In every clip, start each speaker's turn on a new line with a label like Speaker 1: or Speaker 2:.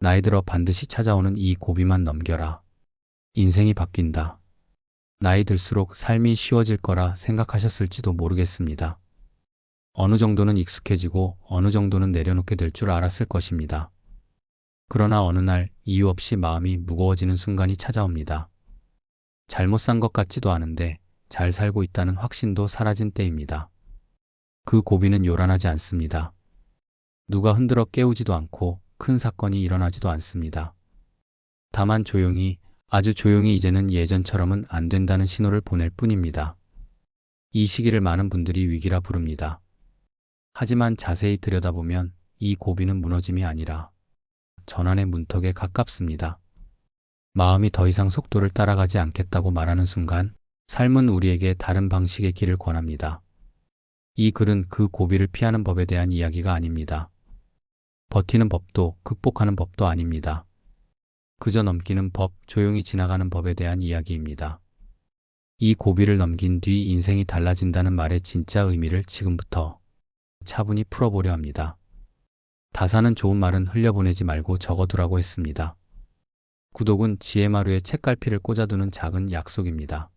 Speaker 1: 나이 들어 반드시 찾아오는 이 고비만 넘겨라. 인생이 바뀐다. 나이 들수록 삶이 쉬워질 거라 생각하셨을지도 모르겠습니다. 어느 정도는 익숙해지고 어느 정도는 내려놓게 될 줄 알았을 것입니다. 그러나 어느 날 이유 없이 마음이 무거워지는 순간이 찾아옵니다. 잘못 산 것 같지도 않은데 잘 살고 있다는 확신도 사라진 때입니다. 그 고비는 요란하지 않습니다. 누가 흔들어 깨우지도 않고 큰 사건이 일어나지도 않습니다. 다만 조용히, 아주 조용히 이제는 예전처럼은 안 된다는 신호를 보낼 뿐입니다. 이 시기를 많은 분들이 위기라 부릅니다. 하지만 자세히 들여다보면 이 고비는 무너짐이 아니라 전환의 문턱에 가깝습니다. 마음이 더 이상 속도를 따라가지 않겠다고 말하는 순간 삶은 우리에게 다른 방식의 길을 권합니다. 이 글은 그 고비를 피하는 법에 대한 이야기가 아닙니다. 버티는 법도 극복하는 법도 아닙니다. 그저 넘기는 법, 조용히 지나가는 법에 대한 이야기입니다. 이 고비를 넘긴 뒤 인생이 달라진다는 말의 진짜 의미를 지금부터 차분히 풀어보려 합니다. 다사는 좋은 말은 흘려보내지 말고 적어두라고 했습니다. 구독은 지혜마루에 책갈피를 꽂아두는 작은 약속입니다.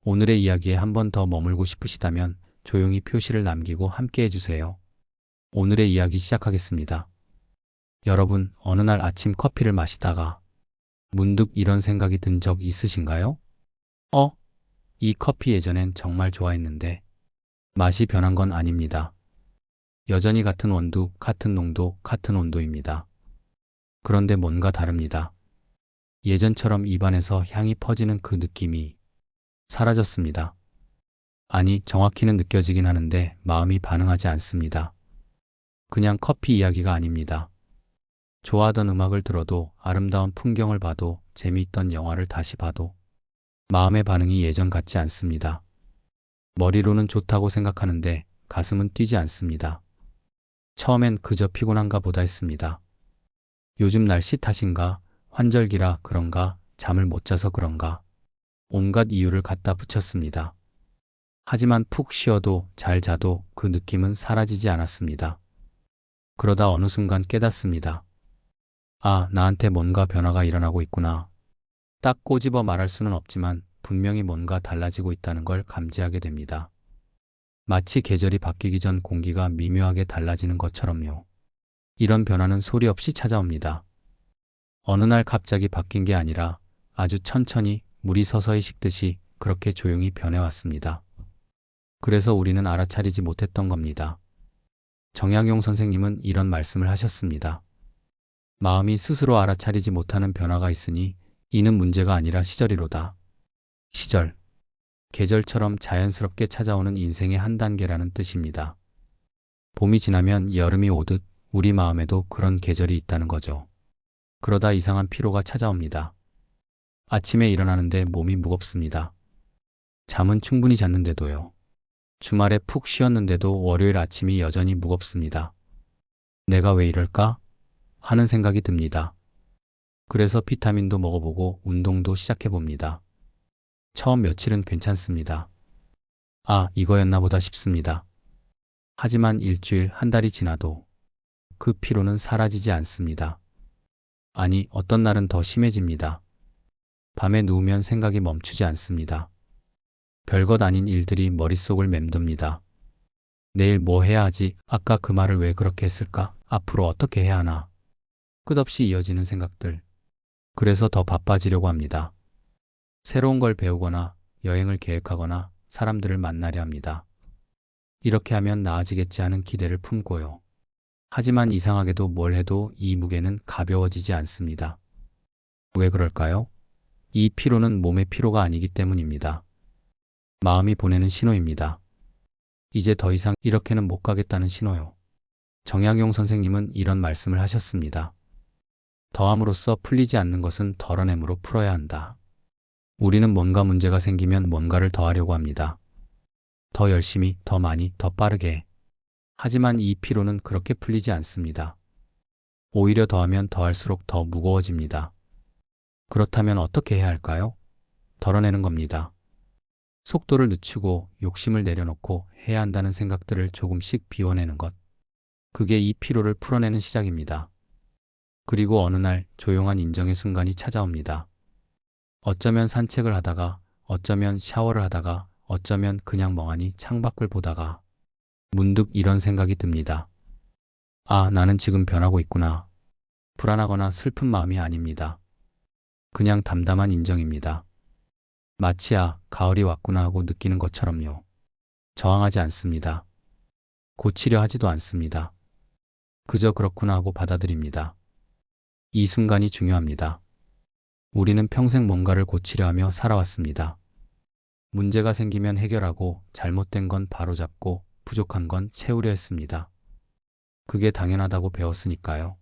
Speaker 1: 오늘의 이야기에 한 번 더 머물고 싶으시다면 조용히 표시를 남기고 함께 해주세요. 오늘의 이야기 시작하겠습니다. 여러분, 어느 날 아침 커피를 마시다가 문득 이런 생각이 든 적 있으신가요? 이 커피 예전엔 정말 좋아했는데 맛이 변한 건 아닙니다. 여전히 같은 원두, 같은 농도, 같은 온도입니다. 그런데 뭔가 다릅니다. 예전처럼 입안에서 향이 퍼지는 그 느낌이 사라졌습니다. 아니, 정확히는 느껴지긴 하는데 마음이 반응하지 않습니다. 그냥 커피 이야기가 아닙니다. 좋아하던 음악을 들어도, 아름다운 풍경을 봐도, 재미있던 영화를 다시 봐도 마음의 반응이 예전 같지 않습니다. 머리로는 좋다고 생각하는데 가슴은 뛰지 않습니다. 처음엔 그저 피곤한가 보다 했습니다. 요즘 날씨 탓인가, 환절기라 그런가, 잠을 못 자서 그런가, 온갖 이유를 갖다 붙였습니다. 하지만 푹 쉬어도 잘 자도 그 느낌은 사라지지 않았습니다. 그러다 어느 순간 깨닫습니다. 아, 나한테 뭔가 변화가 일어나고 있구나. 딱 꼬집어 말할 수는 없지만 분명히 뭔가 달라지고 있다는 걸 감지하게 됩니다. 마치 계절이 바뀌기 전 공기가 미묘하게 달라지는 것처럼요. 이런 변화는 소리 없이 찾아옵니다. 어느 날 갑자기 바뀐 게 아니라 아주 천천히 물이 서서히 식듯이 그렇게 조용히 변해왔습니다. 그래서 우리는 알아차리지 못했던 겁니다. 정약용 선생님은 이런 말씀을 하셨습니다. 마음이 스스로 알아차리지 못하는 변화가 있으니 이는 문제가 아니라 시절이로다. 시절, 계절처럼 자연스럽게 찾아오는 인생의 한 단계라는 뜻입니다. 봄이 지나면 여름이 오듯 우리 마음에도 그런 계절이 있다는 거죠. 그러다 이상한 피로가 찾아옵니다. 아침에 일어나는데 몸이 무겁습니다. 잠은 충분히 잤는데도요. 주말에 푹 쉬었는데도 월요일 아침이 여전히 무겁습니다. 내가 왜 이럴까? 하는 생각이 듭니다. 그래서 비타민도 먹어보고 운동도 시작해봅니다. 처음 며칠은 괜찮습니다. 아, 이거였나 보다 싶습니다. 하지만 일주일, 한 달이 지나도 그 피로는 사라지지 않습니다. 아니, 어떤 날은 더 심해집니다. 밤에 누우면 생각이 멈추지 않습니다. 별것 아닌 일들이 머릿속을 맴돕니다. 내일 뭐 해야 하지? 아까 그 말을 왜 그렇게 했을까? 앞으로 어떻게 해야 하나? 끝없이 이어지는 생각들. 그래서 더 바빠지려고 합니다. 새로운 걸 배우거나 여행을 계획하거나 사람들을 만나려 합니다. 이렇게 하면 나아지겠지 하는 기대를 품고요. 하지만 이상하게도 뭘 해도 이 무게는 가벼워지지 않습니다. 왜 그럴까요? 이 피로는 몸의 피로가 아니기 때문입니다. 마음이 보내는 신호입니다. 이제 더 이상 이렇게는 못 가겠다는 신호요. 정약용 선생님은 이런 말씀을 하셨습니다. 더함으로써 풀리지 않는 것은 덜어냄으로 풀어야 한다. 우리는 뭔가 문제가 생기면 뭔가를 더하려고 합니다. 더 열심히, 더 많이, 더 빠르게. 하지만 이 피로는 그렇게 풀리지 않습니다. 오히려 더하면 더할수록 더 무거워집니다. 그렇다면 어떻게 해야 할까요? 덜어내는 겁니다. 속도를 늦추고 욕심을 내려놓고 해야 한다는 생각들을 조금씩 비워내는 것. 그게 이 피로를 풀어내는 시작입니다. 그리고 어느 날 조용한 인정의 순간이 찾아옵니다. 어쩌면 산책을 하다가, 어쩌면 샤워를 하다가, 어쩌면 그냥 멍하니 창밖을 보다가 문득 이런 생각이 듭니다. 아, 나는 지금 변하고 있구나. 불안하거나 슬픈 마음이 아닙니다. 그냥 담담한 인정입니다. 마치 가을이 왔구나 하고 느끼는 것처럼요. 저항하지 않습니다. 고치려 하지도 않습니다. 그저 그렇구나 하고 받아들입니다. 이 순간이 중요합니다. 우리는 평생 뭔가를 고치려 하며 살아왔습니다. 문제가 생기면 해결하고 잘못된 건 바로잡고 부족한 건 채우려 했습니다. 그게 당연하다고 배웠으니까요.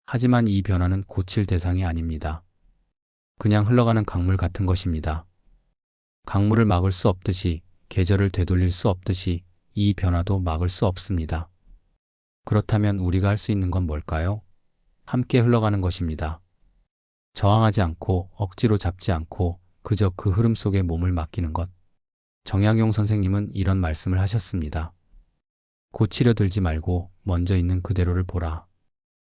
Speaker 1: 하지만 이 변화는 고칠 대상이 아닙니다. 그냥 흘러가는 강물 같은 것입니다. 강물을 막을 수 없듯이, 계절을 되돌릴 수 없듯이 이 변화도 막을 수 없습니다. 그렇다면 우리가 할 수 있는 건 뭘까요? 함께 흘러가는 것입니다. 저항하지 않고 억지로 잡지 않고 그저 그 흐름 속에 몸을 맡기는 것. 정약용 선생님은 이런 말씀을 하셨습니다. 고치려 들지 말고 먼저 있는 그대로를 보라.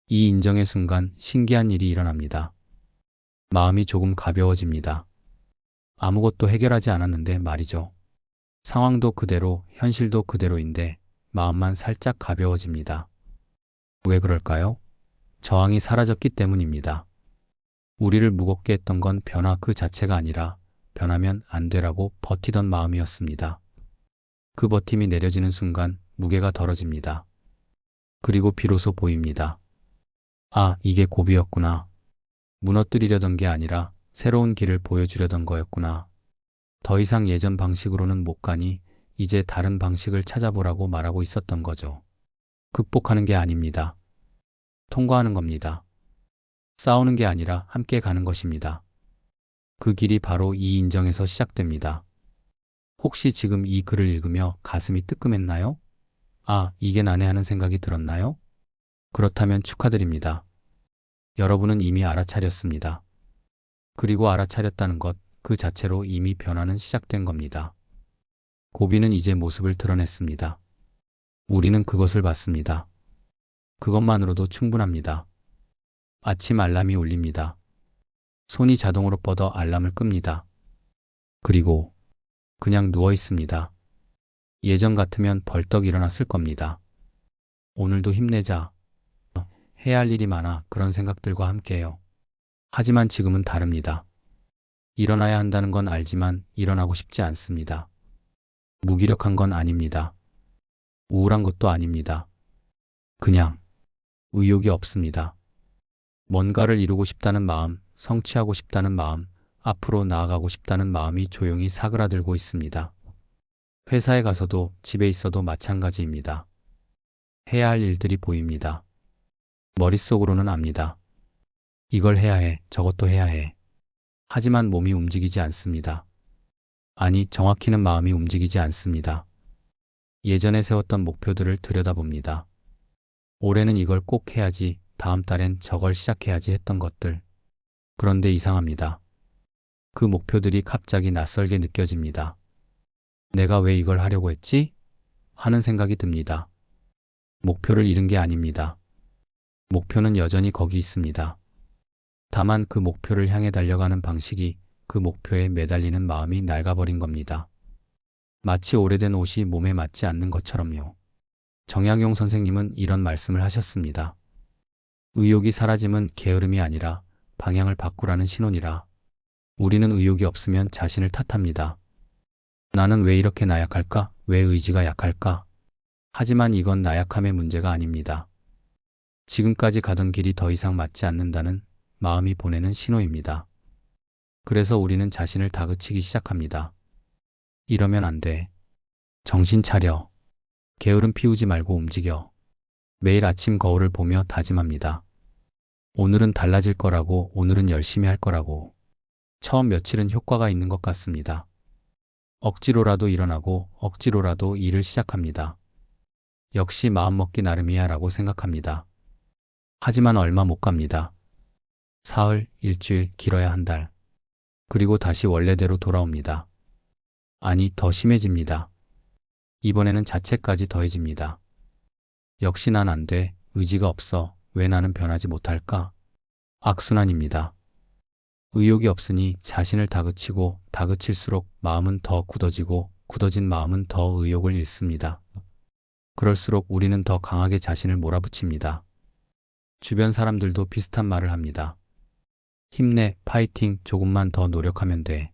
Speaker 1: 이 인정의 순간 신기한 일이 일어납니다. 마음이 조금 가벼워집니다. 아무것도 해결하지 않았는데 말이죠. 상황도 그대로, 현실도 그대로인데 마음만 살짝 가벼워집니다. 왜 그럴까요? 저항이 사라졌기 때문입니다. 우리를 무겁게 했던 건 변화 그 자체가 아니라 변하면 안 되라고 버티던 마음이었습니다. 그 버팀이 내려지는 순간 무게가 덜어집니다. 그리고 비로소 보입니다. 아, 이게 고비였구나. 무너뜨리려던 게 아니라 새로운 길을 보여주려던 거였구나. 더 이상 예전 방식으로는 못 가니 이제 다른 방식을 찾아보라고 말하고 있었던 거죠. 극복하는 게 아닙니다. 통과하는 겁니다. 싸우는 게 아니라 함께 가는 것입니다. 그 길이 바로 이 인정에서 시작됩니다. 혹시 지금 이 글을 읽으며 가슴이 뜨끔했나요? 아, 이게 나네 하는 생각이 들었나요? 그렇다면 축하드립니다. 여러분은 이미 알아차렸습니다. 그리고 알아차렸다는 것 그 자체로 이미 변화는 시작된 겁니다. 고비는 이제 모습을 드러냈습니다. 우리는 그것을 봤습니다. 그것만으로도 충분합니다. 아침 알람이 울립니다. 손이 자동으로 뻗어 알람을 끕니다. 그리고 그냥 누워 있습니다. 예전 같으면 벌떡 일어났을 겁니다. 오늘도 힘내자. 해야 할 일이 많아 그런 생각들과 함께해요. 하지만 지금은 다릅니다. 일어나야 한다는 건 알지만 일어나고 싶지 않습니다. 무기력한 건 아닙니다. 우울한 것도 아닙니다. 그냥 의욕이 없습니다. 뭔가를 이루고 싶다는 마음, 성취하고 싶다는 마음, 앞으로 나아가고 싶다는 마음이 조용히 사그라들고 있습니다. 회사에 가서도 집에 있어도 마찬가지입니다. 해야 할 일들이 보입니다. 머릿속으로는 압니다. 이걸 해야 해, 저것도 해야 해. 하지만 몸이 움직이지 않습니다. 아니, 정확히는 마음이 움직이지 않습니다. 예전에 세웠던 목표들을 들여다봅니다. 올해는 이걸 꼭 해야지, 다음 달엔 저걸 시작해야지 했던 것들. 그런데 이상합니다. 그 목표들이 갑자기 낯설게 느껴집니다. 내가 왜 이걸 하려고 했지? 하는 생각이 듭니다. 목표를 잃은 게 아닙니다. 목표는 여전히 거기 있습니다. 다만 그 목표를 향해 달려가는 방식이, 그 목표에 매달리는 마음이 낡아버린 겁니다. 마치 오래된 옷이 몸에 맞지 않는 것처럼요. 정약용 선생님은 이런 말씀을 하셨습니다. 의욕이 사라짐은 게으름이 아니라 방향을 바꾸라는 신호니라. 우리는 의욕이 없으면 자신을 탓합니다. 나는 왜 이렇게 나약할까? 왜 의지가 약할까? 하지만 이건 나약함의 문제가 아닙니다. 지금까지 가던 길이 더 이상 맞지 않는다는 마음이 보내는 신호입니다. 그래서 우리는 자신을 다그치기 시작합니다. 이러면 안 돼. 정신 차려. 게으름 피우지 말고 움직여. 매일 아침 거울을 보며 다짐합니다. 오늘은 달라질 거라고, 오늘은 열심히 할 거라고. 처음 며칠은 효과가 있는 것 같습니다. 억지로라도 일어나고 억지로라도 일을 시작합니다. 역시 마음먹기 나름이야 라고 생각합니다. 하지만 얼마 못 갑니다. 사흘, 일주일, 길어야 한 달. 그리고 다시 원래대로 돌아옵니다. 아니, 더 심해집니다. 이번에는 자책까지 더해집니다. 역시 난 안 돼. 의지가 없어. 왜 나는 변하지 못할까? 악순환입니다. 의욕이 없으니 자신을 다그치고 다그칠수록 마음은 더 굳어지고 굳어진 마음은 더 의욕을 잃습니다. 그럴수록 우리는 더 강하게 자신을 몰아붙입니다. 주변 사람들도 비슷한 말을 합니다. 힘내, 파이팅, 조금만 더 노력하면 돼.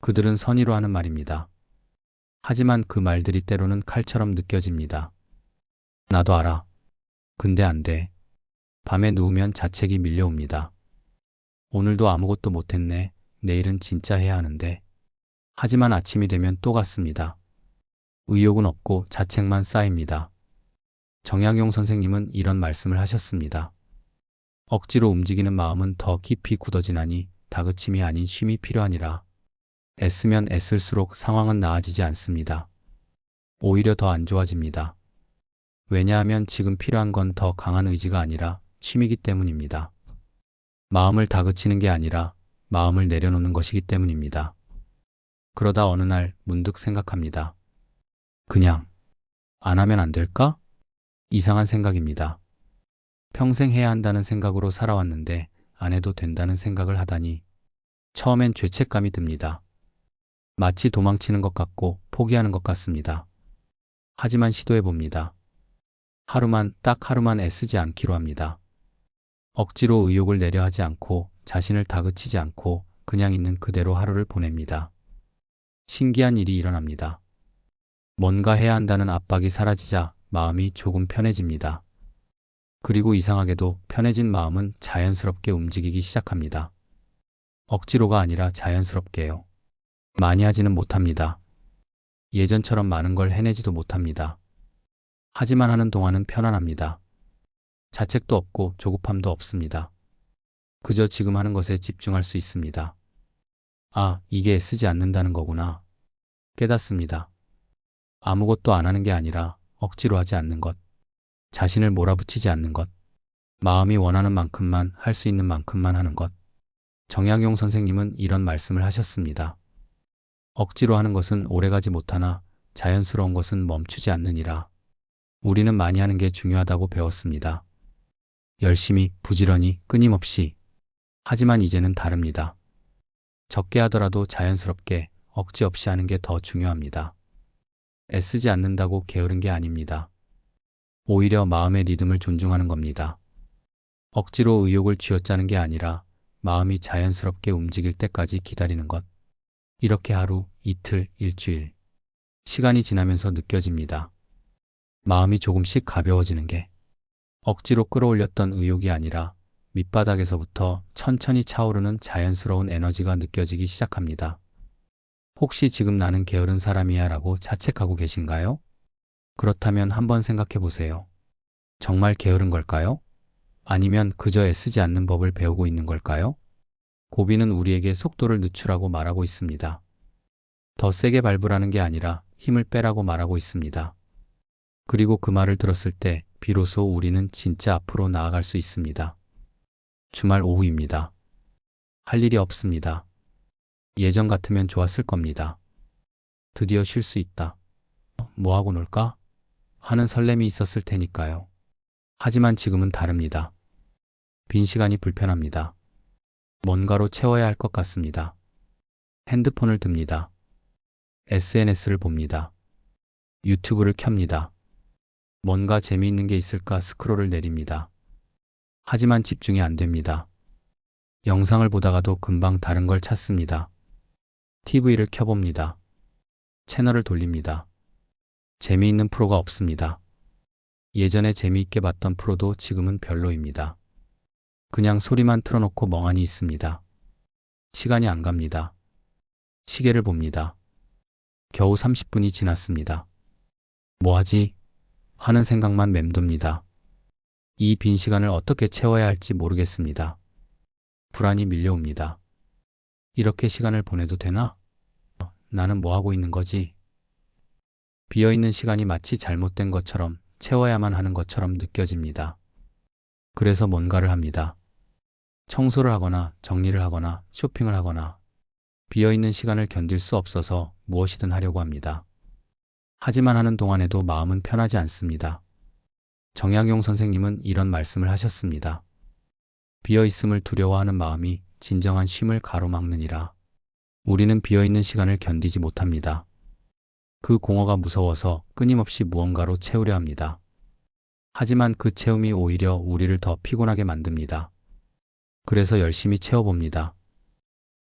Speaker 1: 그들은 선의로 하는 말입니다. 하지만 그 말들이 때로는 칼처럼 느껴집니다. 나도 알아. 근데 안 돼. 밤에 누우면 자책이 밀려옵니다. 오늘도 아무것도 못했네. 내일은 진짜 해야 하는데. 하지만 아침이 되면 또 같습니다. 의욕은 없고 자책만 쌓입니다. 정약용 선생님은 이런 말씀을 하셨습니다. 억지로 움직이는 마음은 더 깊이 굳어지나니 다그침이 아닌 쉼이 필요하니라. 애쓰면 애쓸수록 상황은 나아지지 않습니다. 오히려 더 안 좋아집니다. 왜냐하면 지금 필요한 건 더 강한 의지가 아니라 쉼이기 때문입니다. 마음을 다그치는 게 아니라 마음을 내려놓는 것이기 때문입니다. 그러다 어느 날 문득 생각합니다. 그냥 안 하면 안 될까? 이상한 생각입니다. 평생 해야 한다는 생각으로 살아왔는데 안 해도 된다는 생각을 하다니 처음엔 죄책감이 듭니다. 마치 도망치는 것 같고 포기하는 것 같습니다. 하지만 시도해 봅니다. 딱 하루만 애쓰지 않기로 합니다. 억지로 의욕을 내려 하지 않고 자신을 다그치지 않고 그냥 있는 그대로 하루를 보냅니다. 신기한 일이 일어납니다. 뭔가 해야 한다는 압박이 사라지자 마음이 조금 편해집니다. 그리고 이상하게도 편해진 마음은 자연스럽게 움직이기 시작합니다. 억지로가 아니라 자연스럽게요. 많이 하지는 못합니다. 예전처럼 많은 걸 해내지도 못합니다. 하지만 하는 동안은 편안합니다. 자책도 없고 조급함도 없습니다. 그저 지금 하는 것에 집중할 수 있습니다. 아, 이게 애쓰지 않는다는 거구나. 깨닫습니다. 아무것도 안 하는 게 아니라 억지로 하지 않는 것, 자신을 몰아붙이지 않는 것, 마음이 원하는 만큼만 할 수 있는 만큼만 하는 것. 정약용 선생님은 이런 말씀을 하셨습니다. 억지로 하는 것은 오래가지 못하나 자연스러운 것은 멈추지 않느니라. 우리는 많이 하는 게 중요하다고 배웠습니다. 열심히, 부지런히, 끊임없이. 하지만 이제는 다릅니다. 적게 하더라도 자연스럽게, 억지 없이 하는 게 더 중요합니다. 애쓰지 않는다고 게으른 게 아닙니다. 오히려 마음의 리듬을 존중하는 겁니다. 억지로 의욕을 쥐어짜는 게 아니라 마음이 자연스럽게 움직일 때까지 기다리는 것. 이렇게 하루, 이틀, 일주일. 시간이 지나면서 느껴집니다. 마음이 조금씩 가벼워지는 게 억지로 끌어올렸던 의욕이 아니라 밑바닥에서부터 천천히 차오르는 자연스러운 에너지가 느껴지기 시작합니다. 혹시 지금 나는 게으른 사람이야 라고 자책하고 계신가요? 그렇다면 한번 생각해 보세요. 정말 게으른 걸까요? 아니면 그저 애쓰지 않는 법을 배우고 있는 걸까요? 고비는 우리에게 속도를 늦추라고 말하고 있습니다. 더 세게 밟으라는 게 아니라 힘을 빼라고 말하고 있습니다. 그리고 그 말을 들었을 때 비로소 우리는 진짜 앞으로 나아갈 수 있습니다. 주말 오후입니다. 할 일이 없습니다. 예전 같으면 좋았을 겁니다. 드디어 쉴 수 있다. 뭐 하고 놀까? 하는 설렘이 있었을 테니까요. 하지만 지금은 다릅니다. 빈 시간이 불편합니다. 뭔가로 채워야 할 것 같습니다. 핸드폰을 듭니다. SNS를 봅니다. 유튜브를 켭니다. 뭔가 재미있는 게 있을까 스크롤을 내립니다. 하지만 집중이 안 됩니다. 영상을 보다가도 금방 다른 걸 찾습니다. TV를 켜봅니다. 채널을 돌립니다. 재미있는 프로가 없습니다. 예전에 재미있게 봤던 프로도 지금은 별로입니다. 그냥 소리만 틀어놓고 멍하니 있습니다. 시간이 안 갑니다. 시계를 봅니다. 겨우 30분이 지났습니다. 뭐하지? 하는 생각만 맴돕니다. 이 빈 시간을 어떻게 채워야 할지 모르겠습니다. 불안이 밀려옵니다. 이렇게 시간을 보내도 되나? 나는 뭐 하고 있는 거지? 비어있는 시간이 마치 잘못된 것처럼 채워야만 하는 것처럼 느껴집니다. 그래서 뭔가를 합니다. 청소를 하거나 정리를 하거나 쇼핑을 하거나 비어있는 시간을 견딜 수 없어서 무엇이든 하려고 합니다. 하지만 하는 동안에도 마음은 편하지 않습니다. 정약용 선생님은 이런 말씀을 하셨습니다. 비어있음을 두려워하는 마음이 진정한 쉼을 가로막느니라. 우리는 비어있는 시간을 견디지 못합니다. 그 공허가 무서워서 끊임없이 무언가로 채우려 합니다. 하지만 그 채움이 오히려 우리를 더 피곤하게 만듭니다. 그래서 열심히 채워봅니다.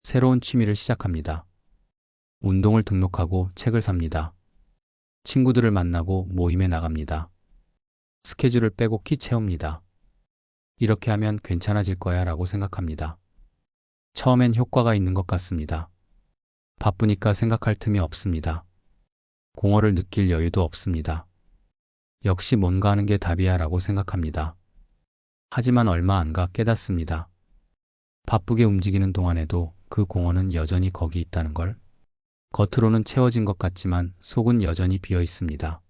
Speaker 1: 새로운 취미를 시작합니다. 운동을 등록하고 책을 삽니다. 친구들을 만나고 모임에 나갑니다. 스케줄을 빼곡히 채웁니다. 이렇게 하면 괜찮아질 거야 라고 생각합니다. 처음엔 효과가 있는 것 같습니다. 바쁘니까 생각할 틈이 없습니다. 공허를 느낄 여유도 없습니다. 역시 뭔가 하는 게 답이야 라고 생각합니다. 하지만 얼마 안 가 깨닫습니다. 바쁘게 움직이는 동안에도 그 공허는 여전히 거기 있다는 걸. 겉으로는 채워진 것 같지만 속은 여전히 비어 있습니다.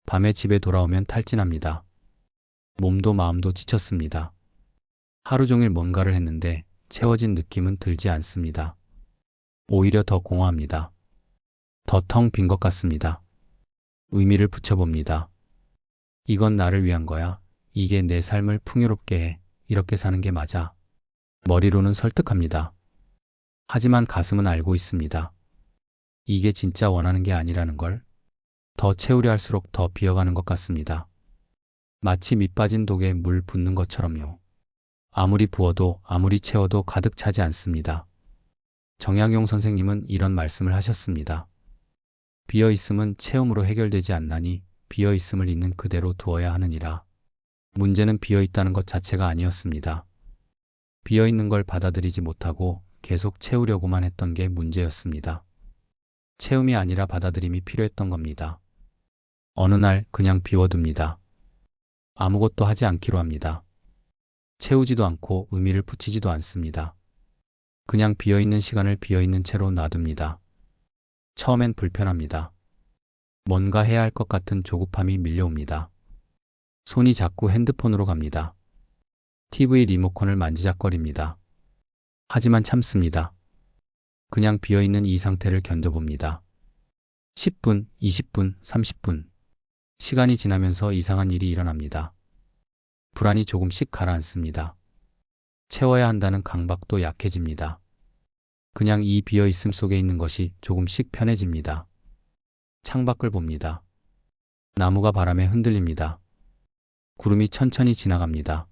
Speaker 1: 밤에 집에 돌아오면 탈진합니다. 몸도 마음도 지쳤습니다. 하루 종일 뭔가를 했는데 채워진 느낌은 들지 않습니다. 오히려 더 공허합니다. 더 텅 빈 것 같습니다. 의미를 붙여봅니다. 이건 나를 위한 거야. 이게 내 삶을 풍요롭게 해. 이렇게 사는 게 맞아. 머리로는 설득합니다. 하지만 가슴은 알고 있습니다. 이게 진짜 원하는 게 아니라는 걸. 더 채우려 할수록 더 비어가는 것 같습니다. 마치 밑 빠진 독에 물 붓는 것처럼요. 아무리 부어도 아무리 채워도 가득 차지 않습니다. 정약용 선생님은 이런 말씀을 하셨습니다. 비어있음은 채움으로 해결되지 않나니 비어있음을 있는 그대로 두어야 하느니라. 문제는 비어있다는 것 자체가 아니었습니다. 비어있는 걸 받아들이지 못하고 계속 채우려고만 했던 게 문제였습니다. 채움이 아니라 받아들임이 필요했던 겁니다. 어느 날 그냥 비워둡니다. 아무것도 하지 않기로 합니다. 채우지도 않고 의미를 붙이지도 않습니다. 그냥 비어있는 시간을 비어있는 채로 놔둡니다. 처음엔 불편합니다. 뭔가 해야 할 것 같은 조급함이 밀려옵니다. 손이 자꾸 핸드폰으로 갑니다. TV 리모컨을 만지작거립니다. 하지만 참습니다. 그냥 비어있는 이 상태를 견뎌봅니다. 10분, 20분, 30분. 시간이 지나면서 이상한 일이 일어납니다. 불안이 조금씩 가라앉습니다. 채워야 한다는 강박도 약해집니다. 그냥 이 비어있음 속에 있는 것이 조금씩 편해집니다. 창밖을 봅니다. 나무가 바람에 흔들립니다. 구름이 천천히 지나갑니다.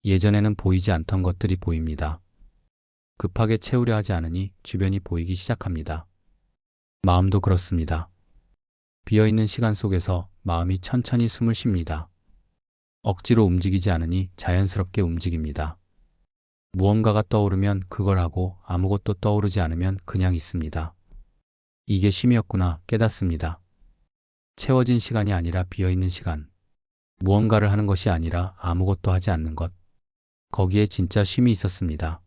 Speaker 1: 예전에는 보이지 않던 것들이 보입니다. 급하게 채우려 하지 않으니 주변이 보이기 시작합니다. 마음도 그렇습니다. 비어있는 시간 속에서 마음이 천천히 숨을 쉽니다. 억지로 움직이지 않으니 자연스럽게 움직입니다. 무언가가 떠오르면 그걸 하고 아무것도 떠오르지 않으면 그냥 있습니다. 이게 쉼이었구나 깨닫습니다. 채워진 시간이 아니라 비어있는 시간. 무언가를 하는 것이 아니라 아무것도 하지 않는 것. 거기에 진짜 쉼이 있었습니다.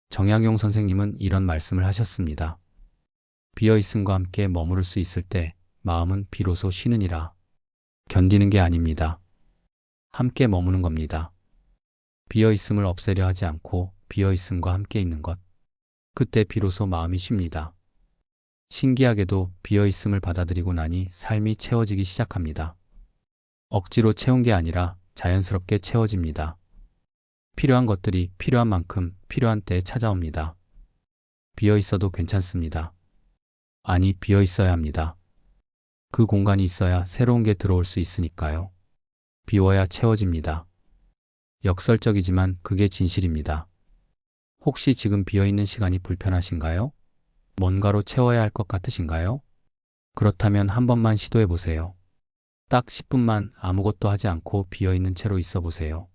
Speaker 1: 정약용 선생님은 이런 말씀을 하셨습니다. 비어있음과 함께 머무를 수 있을 때 마음은 비로소 쉬느니라. 견디는 게 아닙니다. 함께 머무는 겁니다. 비어있음을 없애려 하지 않고 비어있음과 함께 있는 것. 그때 비로소 마음이 쉽니다. 신기하게도 비어있음을 받아들이고 나니 삶이 채워지기 시작합니다. 억지로 채운 게 아니라 자연스럽게 채워집니다. 필요한 것들이 필요한 만큼 필요한 때에 찾아옵니다. 비어있어도 괜찮습니다. 아니, 비어있어야 합니다. 그 공간이 있어야 새로운 게 들어올 수 있으니까요. 비워야 채워집니다. 역설적이지만 그게 진실입니다. 혹시 지금 비어있는 시간이 불편하신가요? 뭔가로 채워야 할 것 같으신가요? 그렇다면 한 번만 시도해 보세요. 딱 10분만 아무것도 하지 않고 비어있는 채로 있어 보세요.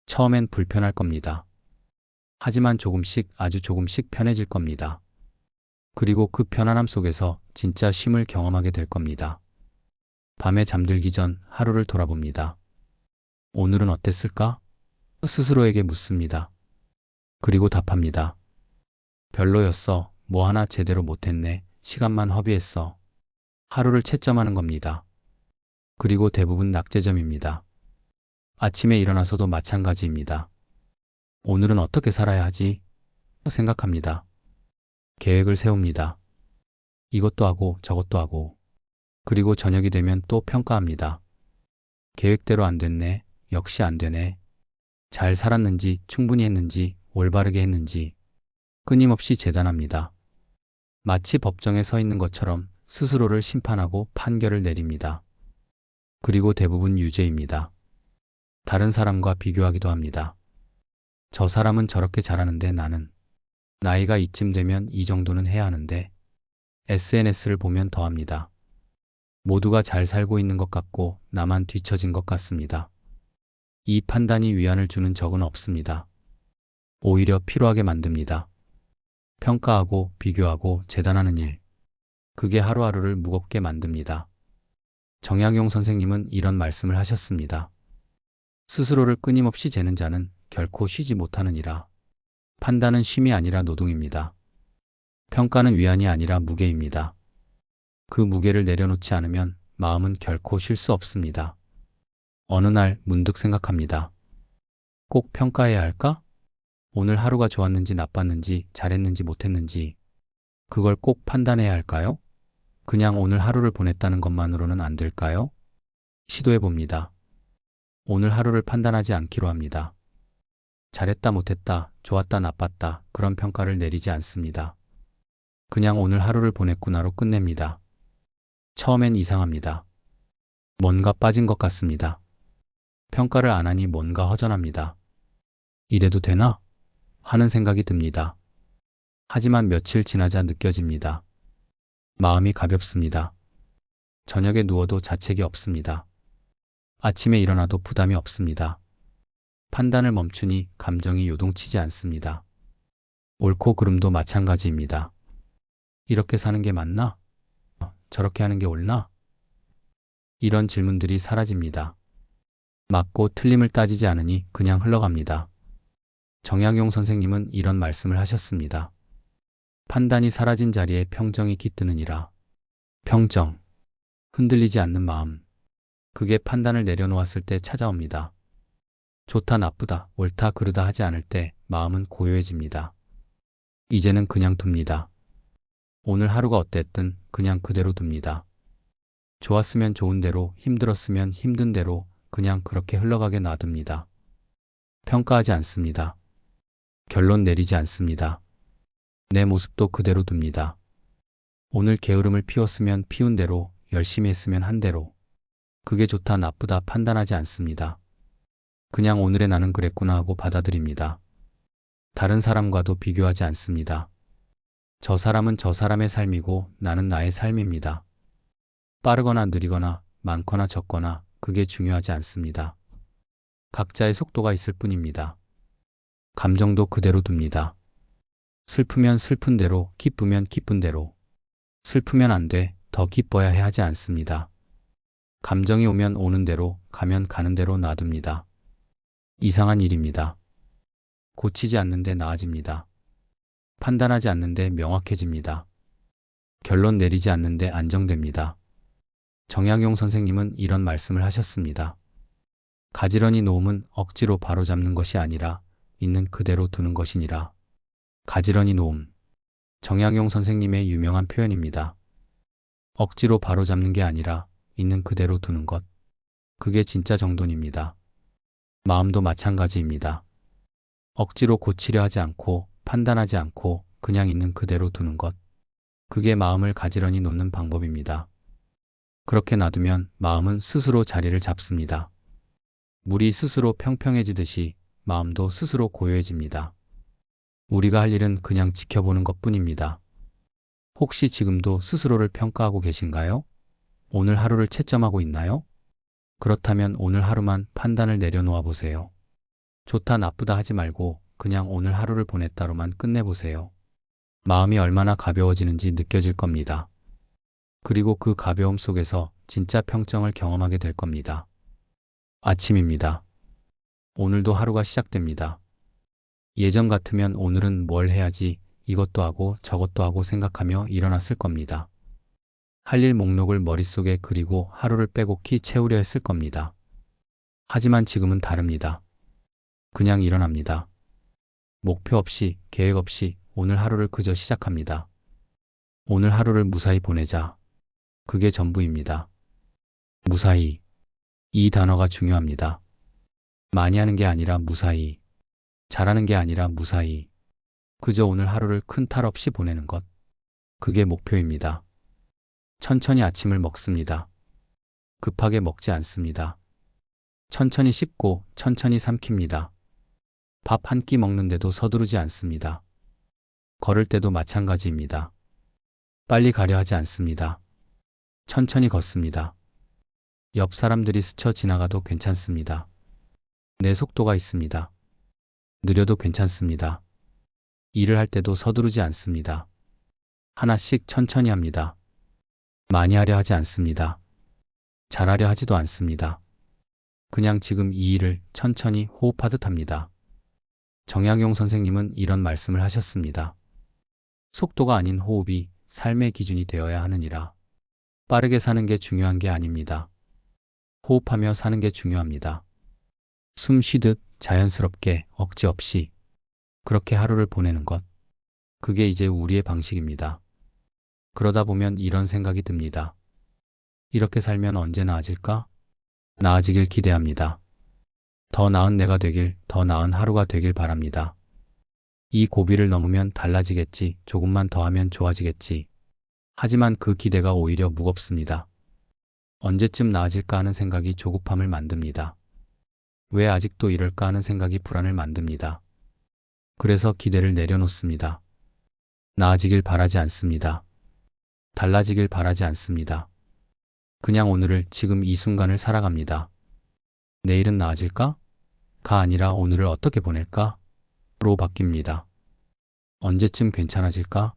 Speaker 1: 처음엔 불편할 겁니다. 하지만 조금씩 아주 조금씩 편해질 겁니다. 그리고 그 편안함 속에서 진짜 쉼을 경험하게 될 겁니다. 밤에 잠들기 전 하루를 돌아봅니다. 오늘은 어땠을까? 스스로에게 묻습니다. 그리고 답합니다. 별로였어. 뭐 하나 제대로 못했네. 시간만 허비했어. 하루를 채점하는 겁니다. 그리고 대부분 낙제점입니다. 아침에 일어나서도 마찬가지입니다. 오늘은 어떻게 살아야 하지? 생각합니다. 계획을 세웁니다. 이것도 하고 저것도 하고. 그리고 저녁이 되면 또 평가합니다. 계획대로 안 됐네. 역시 안 되네. 잘 살았는지, 충분히 했는지, 올바르게 했는지 끊임없이 재단합니다. 마치 법정에 서 있는 것처럼 스스로를 심판하고 판결을 내립니다. 그리고 대부분 유죄입니다. 다른 사람과 비교하기도 합니다. 저 사람은 저렇게 잘하는데 나는 나이가 이쯤 되면 이 정도는 해야 하는데 SNS를 보면 더합니다. 모두가 잘 살고 있는 것 같고 나만 뒤처진 것 같습니다. 이 판단이 위안을 주는 적은 없습니다. 오히려 피로하게 만듭니다. 평가하고 비교하고 재단하는 일. 그게 하루하루를 무겁게 만듭니다. 정약용 선생님은 이런 말씀을 하셨습니다. 스스로를 끊임없이 재는 자는 결코 쉬지 못하느니라. 판단은 쉼이 아니라 노동입니다. 평가는 위안이 아니라 무게입니다. 그 무게를 내려놓지 않으면 마음은 결코 쉴 수 없습니다. 어느 날 문득 생각합니다. 꼭 평가해야 할까? 오늘 하루가 좋았는지 나빴는지 잘했는지 못했는지 그걸 꼭 판단해야 할까요? 그냥 오늘 하루를 보냈다는 것만으로는 안 될까요? 시도해 봅니다. 오늘 하루를 판단하지 않기로 합니다. 잘했다 못했다, 좋았다 나빴다 그런 평가를 내리지 않습니다. 그냥 오늘 하루를 보냈구나로 끝냅니다. 처음엔 이상합니다. 뭔가 빠진 것 같습니다. 평가를 안 하니 뭔가 허전합니다. 이래도 되나? 하는 생각이 듭니다. 하지만 며칠 지나자 느껴집니다. 마음이 가볍습니다. 저녁에 누워도 자책이 없습니다. 아침에 일어나도 부담이 없습니다. 판단을 멈추니 감정이 요동치지 않습니다. 옳고 그름도 마찬가지입니다. 이렇게 사는 게 맞나? 저렇게 하는 게 옳나? 이런 질문들이 사라집니다. 맞고 틀림을 따지지 않으니 그냥 흘러갑니다. 정약용 선생님은 이런 말씀을 하셨습니다. 판단이 사라진 자리에 평정이 깃드느니라. 평정, 흔들리지 않는 마음. 그게 판단을 내려놓았을 때 찾아옵니다. 좋다 나쁘다, 옳다 그르다 하지 않을 때 마음은 고요해집니다. 이제는 그냥 둡니다. 오늘 하루가 어땠든 그냥 그대로 둡니다. 좋았으면 좋은 대로, 힘들었으면 힘든 대로 그냥 그렇게 흘러가게 놔둡니다. 평가하지 않습니다. 결론 내리지 않습니다. 내 모습도 그대로 둡니다. 오늘 게으름을 피웠으면 피운 대로, 열심히 했으면 한 대로. 그게 좋다 나쁘다 판단하지 않습니다. 그냥 오늘의 나는 그랬구나 하고 받아들입니다. 다른 사람과도 비교하지 않습니다. 저 사람은 저 사람의 삶이고 나는 나의 삶입니다. 빠르거나 느리거나 많거나 적거나 그게 중요하지 않습니다. 각자의 속도가 있을 뿐입니다. 감정도 그대로 둡니다. 슬프면 슬픈 대로, 기쁘면 기쁜 대로. 슬프면 안 돼, 더 기뻐야 해 하지 않습니다. 감정이 오면 오는 대로, 가면 가는 대로 놔둡니다. 이상한 일입니다. 고치지 않는데 나아집니다. 판단하지 않는데 명확해집니다. 결론 내리지 않는데 안정됩니다. 정약용 선생님은 이런 말씀을 하셨습니다. 가지런히 놓음은 억지로 바로잡는 것이 아니라 있는 그대로 두는 것이니라. 가지런히 놓음. 정약용 선생님의 유명한 표현입니다. 억지로 바로잡는 게 아니라 있는 그대로 두는 것. 그게 진짜 정돈입니다. 마음도 마찬가지입니다. 억지로 고치려 하지 않고 판단하지 않고 그냥 있는 그대로 두는 것. 그게 마음을 가지런히 놓는 방법입니다. 그렇게 놔두면 마음은 스스로 자리를 잡습니다. 물이 스스로 평평해지듯이 마음도 스스로 고요해집니다. 우리가 할 일은 그냥 지켜보는 것뿐입니다. 혹시 지금도 스스로를 평가하고 계신가요? 오늘 하루를 채점하고 있나요? 그렇다면 오늘 하루만 판단을 내려놓아 보세요. 좋다 나쁘다 하지 말고 그냥 오늘 하루를 보냈다로만 끝내보세요. 마음이 얼마나 가벼워지는지 느껴질 겁니다. 그리고 그 가벼움 속에서 진짜 평정을 경험하게 될 겁니다. 아침입니다. 오늘도 하루가 시작됩니다. 예전 같으면 오늘은 뭘 해야지 이것도 하고 저것도 하고 생각하며 일어났을 겁니다. 할 일 목록을 머릿속에 그리고 하루를 빼곡히 채우려 했을 겁니다. 하지만 지금은 다릅니다. 그냥 일어납니다. 목표 없이, 계획 없이 오늘 하루를 그저 시작합니다. 오늘 하루를 무사히 보내자. 그게 전부입니다. 무사히. 이 단어가 중요합니다. 많이 하는 게 아니라 무사히, 잘하는 게 아니라 무사히, 그저 오늘 하루를 큰 탈 없이 보내는 것. 그게 목표입니다. 천천히 아침을 먹습니다. 급하게 먹지 않습니다. 천천히 씹고 천천히 삼킵니다. 밥 한 끼 먹는데도 서두르지 않습니다. 걸을 때도 마찬가지입니다. 빨리 가려 하지 않습니다. 천천히 걷습니다. 옆 사람들이 스쳐 지나가도 괜찮습니다. 내 속도가 있습니다. 느려도 괜찮습니다. 일을 할 때도 서두르지 않습니다. 하나씩 천천히 합니다. 많이 하려 하지 않습니다. 잘하려 하지도 않습니다. 그냥 지금 이 일을 천천히 호흡하듯 합니다. 정약용 선생님은 이런 말씀을 하셨습니다. 속도가 아닌 호흡이 삶의 기준이 되어야 하느니라. 빠르게 사는 게 중요한 게 아닙니다. 호흡하며 사는 게 중요합니다. 숨 쉬듯 자연스럽게 억지 없이 그렇게 하루를 보내는 것. 그게 이제 우리의 방식입니다. 그러다 보면 이런 생각이 듭니다. 이렇게 살면 언제 나아질까? 나아지길 기대합니다. 더 나은 내가 되길, 더 나은 하루가 되길 바랍니다. 이 고비를 넘으면 달라지겠지, 조금만 더 하면 좋아지겠지. 하지만 그 기대가 오히려 무겁습니다. 언제쯤 나아질까 하는 생각이 조급함을 만듭니다. 왜 아직도 이럴까 하는 생각이 불안을 만듭니다. 그래서 기대를 내려놓습니다. 나아지길 바라지 않습니다. 달라지길 바라지 않습니다. 그냥 오늘을, 지금 이 순간을 살아갑니다. 내일은 나아질까? 가 아니라 오늘을 어떻게 보낼까? 로 바뀝니다. 언제쯤 괜찮아질까?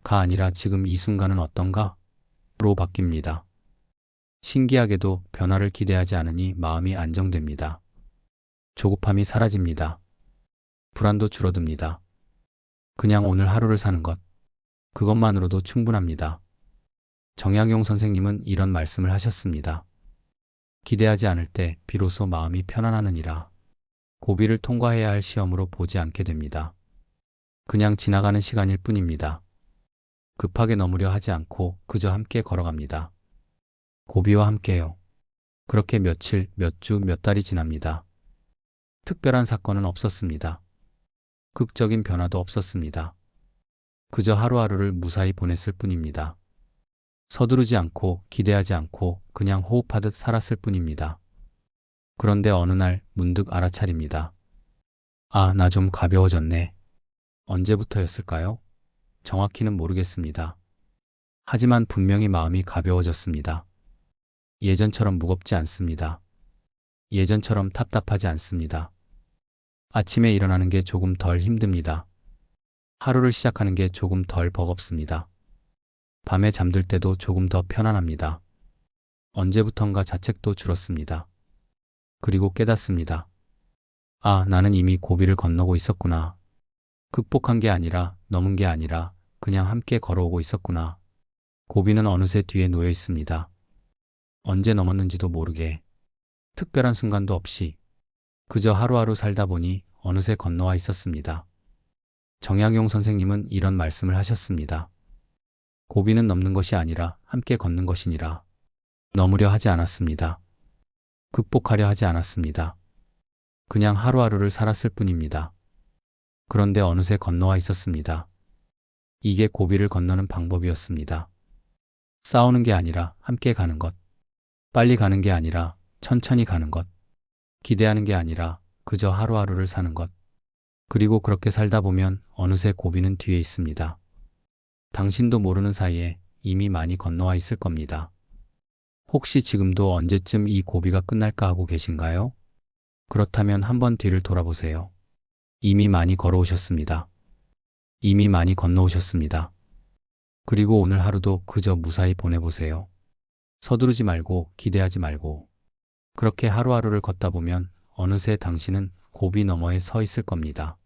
Speaker 1: 가 아니라 지금 이 순간은 어떤가? 로 바뀝니다. 신기하게도 변화를 기대하지 않으니 마음이 안정됩니다. 조급함이 사라집니다. 불안도 줄어듭니다. 그냥 오늘 하루를 사는 것. 그것만으로도 충분합니다. 정약용 선생님은 이런 말씀을 하셨습니다. 기대하지 않을 때 비로소 마음이 편안하느니라. 고비를 통과해야 할 시험으로 보지 않게 됩니다. 그냥 지나가는 시간일 뿐입니다. 급하게 넘으려 하지 않고 그저 함께 걸어갑니다. 고비와 함께요. 그렇게 며칠, 몇 주, 몇 달이 지납니다. 특별한 사건은 없었습니다. 극적인 변화도 없었습니다. 그저 하루하루를 무사히 보냈을 뿐입니다. 서두르지 않고 기대하지 않고 그냥 호흡하듯 살았을 뿐입니다. 그런데 어느 날 문득 알아차립니다. 아, 나 좀 가벼워졌네. 언제부터였을까요? 정확히는 모르겠습니다. 하지만 분명히 마음이 가벼워졌습니다. 예전처럼 무겁지 않습니다. 예전처럼 답답하지 않습니다. 아침에 일어나는 게 조금 덜 힘듭니다. 하루를 시작하는 게 조금 덜 버겁습니다. 밤에 잠들 때도 조금 더 편안합니다. 언제부턴가 자책도 줄었습니다. 그리고 깨닫습니다. 아, 나는 이미 고비를 건너고 있었구나. 극복한 게 아니라, 넘은 게 아니라 그냥 함께 걸어오고 있었구나. 고비는 어느새 뒤에 놓여 있습니다. 언제 넘었는지도 모르게, 특별한 순간도 없이 그저 하루하루 살다 보니 어느새 건너와 있었습니다. 정약용 선생님은 이런 말씀을 하셨습니다. 고비는 넘는 것이 아니라 함께 걷는 것이니라. 넘으려 하지 않았습니다. 극복하려 하지 않았습니다. 그냥 하루하루를 살았을 뿐입니다. 그런데 어느새 건너와 있었습니다. 이게 고비를 건너는 방법이었습니다. 싸우는 게 아니라 함께 가는 것. 빨리 가는 게 아니라 천천히 가는 것. 기대하는 게 아니라 그저 하루하루를 사는 것. 그리고 그렇게 살다 보면 어느새 고비는 뒤에 있습니다. 당신도 모르는 사이에 이미 많이 건너와 있을 겁니다. 혹시 지금도 언제쯤 이 고비가 끝날까 하고 계신가요? 그렇다면 한번 뒤를 돌아보세요. 이미 많이 걸어오셨습니다. 이미 많이 건너오셨습니다. 그리고 오늘 하루도 그저 무사히 보내보세요. 서두르지 말고 기대하지 말고. 그렇게 하루하루를 걷다 보면 어느새 당신은 고비 너머에 서 있을 겁니다.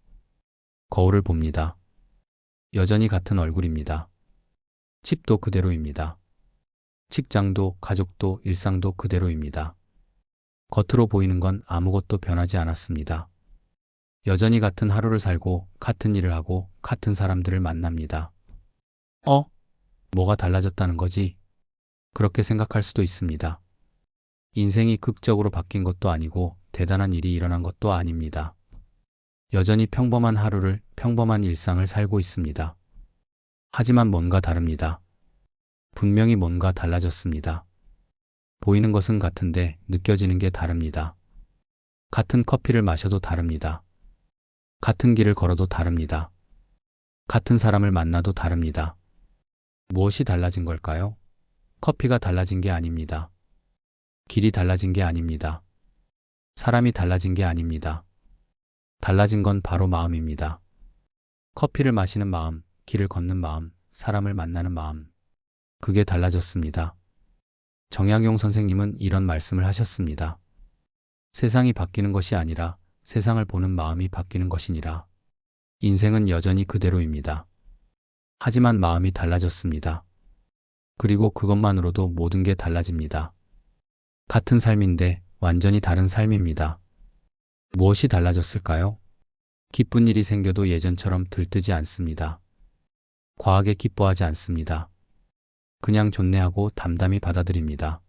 Speaker 1: 거울을 봅니다. 여전히 같은 얼굴입니다. 집도 그대로입니다. 직장도 가족도 일상도 그대로입니다. 겉으로 보이는 건 아무것도 변하지 않았습니다. 여전히 같은 하루를 살고 같은 일을 하고 같은 사람들을 만납니다. 뭐가 달라졌다는 거지? 그렇게 생각할 수도 있습니다. 인생이 극적으로 바뀐 것도 아니고 대단한 일이 일어난 것도 아닙니다. 여전히 평범한 하루를, 평범한 일상을 살고 있습니다. 하지만 뭔가 다릅니다. 분명히 뭔가 달라졌습니다. 보이는 것은 같은데 느껴지는 게 다릅니다. 같은 커피를 마셔도 다릅니다. 같은 길을 걸어도 다릅니다. 같은 사람을 만나도 다릅니다. 무엇이 달라진 걸까요? 커피가 달라진 게 아닙니다. 길이 달라진 게 아닙니다. 사람이 달라진 게 아닙니다. 달라진 건 바로 마음입니다. 커피를 마시는 마음, 길을 걷는 마음, 사람을 만나는 마음. 그게 달라졌습니다. 정약용 선생님은 이런 말씀을 하셨습니다. 세상이 바뀌는 것이 아니라 세상을 보는 마음이 바뀌는 것이니라. 인생은 여전히 그대로입니다. 하지만 마음이 달라졌습니다. 그리고 그것만으로도 모든 게 달라집니다. 같은 삶인데 완전히 다른 삶입니다. 무엇이 달라졌을까요? 기쁜 일이 생겨도 예전처럼 들뜨지 않습니다. 과하게 기뻐하지 않습니다. 그냥 존내하고 담담히 받아들입니다.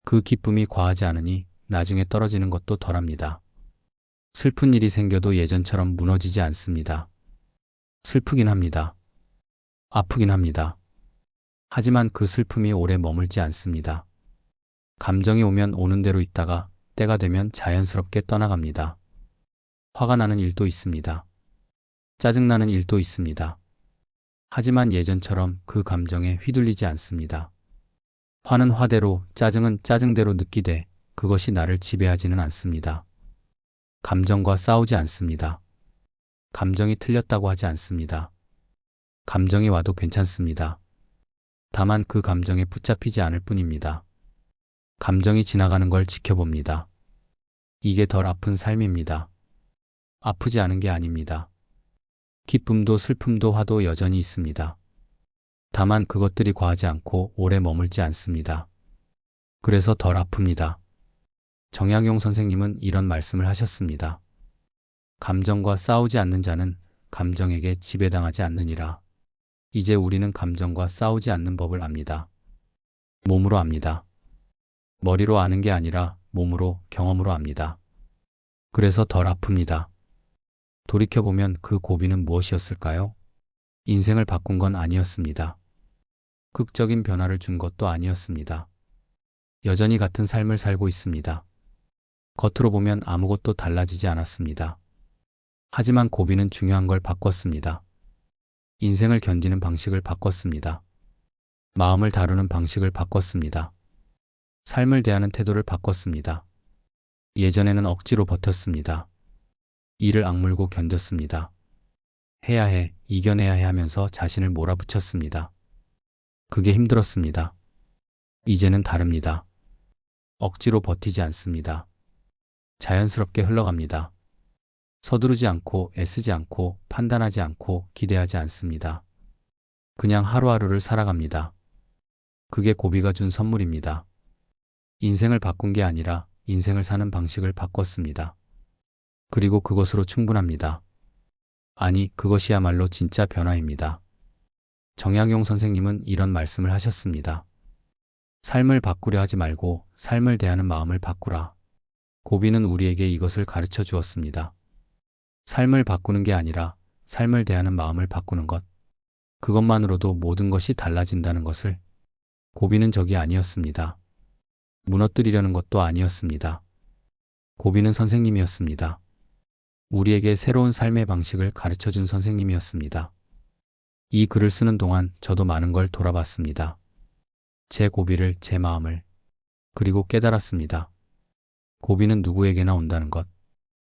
Speaker 1: 그 기쁨이 과하지 않으니 나중에 떨어지는 것도 덜합니다. 슬픈 일이 생겨도 예전처럼 무너지지 않습니다. 슬프긴 합니다. 아프긴 합니다. 하지만 그 슬픔이 오래 머물지 않습니다. 감정이 오면 오는 대로 있다가 때가 되면 자연스럽게 떠나갑니다. 화가 나는 일도 있습니다. 짜증나는 일도 있습니다. 하지만 예전처럼 그 감정에 휘둘리지 않습니다. 화는 화대로, 짜증은 짜증대로 느끼되 그것이 나를 지배하지는 않습니다. 감정과 싸우지 않습니다. 감정이 틀렸다고 하지 않습니다. 감정이 와도 괜찮습니다. 다만 그 감정에 붙잡히지 않을 뿐입니다. 감정이 지나가는 걸 지켜봅니다. 이게 덜 아픈 삶입니다. 아프지 않은 게 아닙니다. 기쁨도 슬픔도 화도 여전히 있습니다. 다만 그것들이 과하지 않고 오래 머물지 않습니다. 그래서 덜 아픕니다. 정약용 선생님은 이런 말씀을 하셨습니다. 감정과 싸우지 않는 자는 감정에게 지배당하지 않느니라. 이제 우리는 감정과 싸우지 않는 법을 압니다. 몸으로 압니다. 머리로 아는 게 아니라 몸으로, 경험으로 압니다. 그래서 덜 아픕니다. 돌이켜보면 그 고비는 무엇이었을까요? 인생을 바꾼 건 아니었습니다. 극적인 변화를 준 것도 아니었습니다. 여전히 같은 삶을 살고 있습니다. 겉으로 보면 아무것도 달라지지 않았습니다. 하지만 고비는 중요한 걸 바꿨습니다. 인생을 견디는 방식을 바꿨습니다. 마음을 다루는 방식을 바꿨습니다. 삶을 대하는 태도를 바꿨습니다. 예전에는 억지로 버텼습니다. 이를 악물고 견뎠습니다. 해야 해, 이겨내야 해 하면서 자신을 몰아붙였습니다. 그게 힘들었습니다. 이제는 다릅니다. 억지로 버티지 않습니다. 자연스럽게 흘러갑니다. 서두르지 않고 애쓰지 않고 판단하지 않고 기대하지 않습니다. 그냥 하루하루를 살아갑니다. 그게 고비가 준 선물입니다. 인생을 바꾼 게 아니라 인생을 사는 방식을 바꿨습니다. 그리고 그것으로 충분합니다. 아니, 그것이야말로 진짜 변화입니다. 정약용 선생님은 이런 말씀을 하셨습니다. 삶을 바꾸려 하지 말고 삶을 대하는 마음을 바꾸라. 고비는 우리에게 이것을 가르쳐 주었습니다. 삶을 바꾸는 게 아니라 삶을 대하는 마음을 바꾸는 것. 그것만으로도 모든 것이 달라진다는 것을. 고비는 적이 아니었습니다. 무너뜨리려는 것도 아니었습니다. 고비는 선생님이었습니다. 우리에게 새로운 삶의 방식을 가르쳐준 선생님이었습니다. 이 글을 쓰는 동안 저도 많은 걸 돌아봤습니다. 제 고비를, 제 마음을. 그리고 깨달았습니다. 고비는 누구에게나 온다는 것.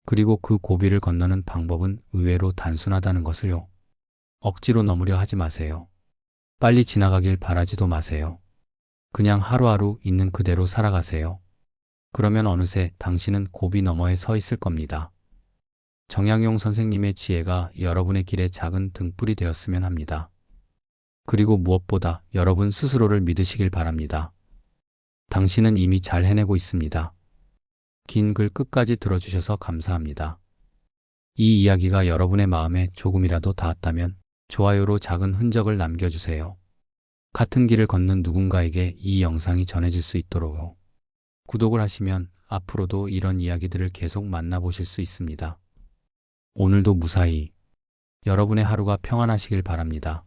Speaker 1: 그리고 그 고비를 건너는 방법은 의외로 단순하다는 것을요. 억지로 넘으려 하지 마세요. 빨리 지나가길 바라지도 마세요. 그냥 하루하루 있는 그대로 살아가세요. 그러면 어느새 당신은 고비 너머에 서 있을 겁니다. 정약용 선생님의 지혜가 여러분의 길에 작은 등불이 되었으면 합니다. 그리고 무엇보다 여러분 스스로를 믿으시길 바랍니다. 당신은 이미 잘 해내고 있습니다. 긴 글 끝까지 들어주셔서 감사합니다. 이 이야기가 여러분의 마음에 조금이라도 닿았다면 좋아요로 작은 흔적을 남겨주세요. 같은 길을 걷는 누군가에게 이 영상이 전해질 수 있도록요. 구독을 하시면 앞으로도 이런 이야기들을 계속 만나보실 수 있습니다. 오늘도 무사히 여러분의 하루가 평안하시길 바랍니다.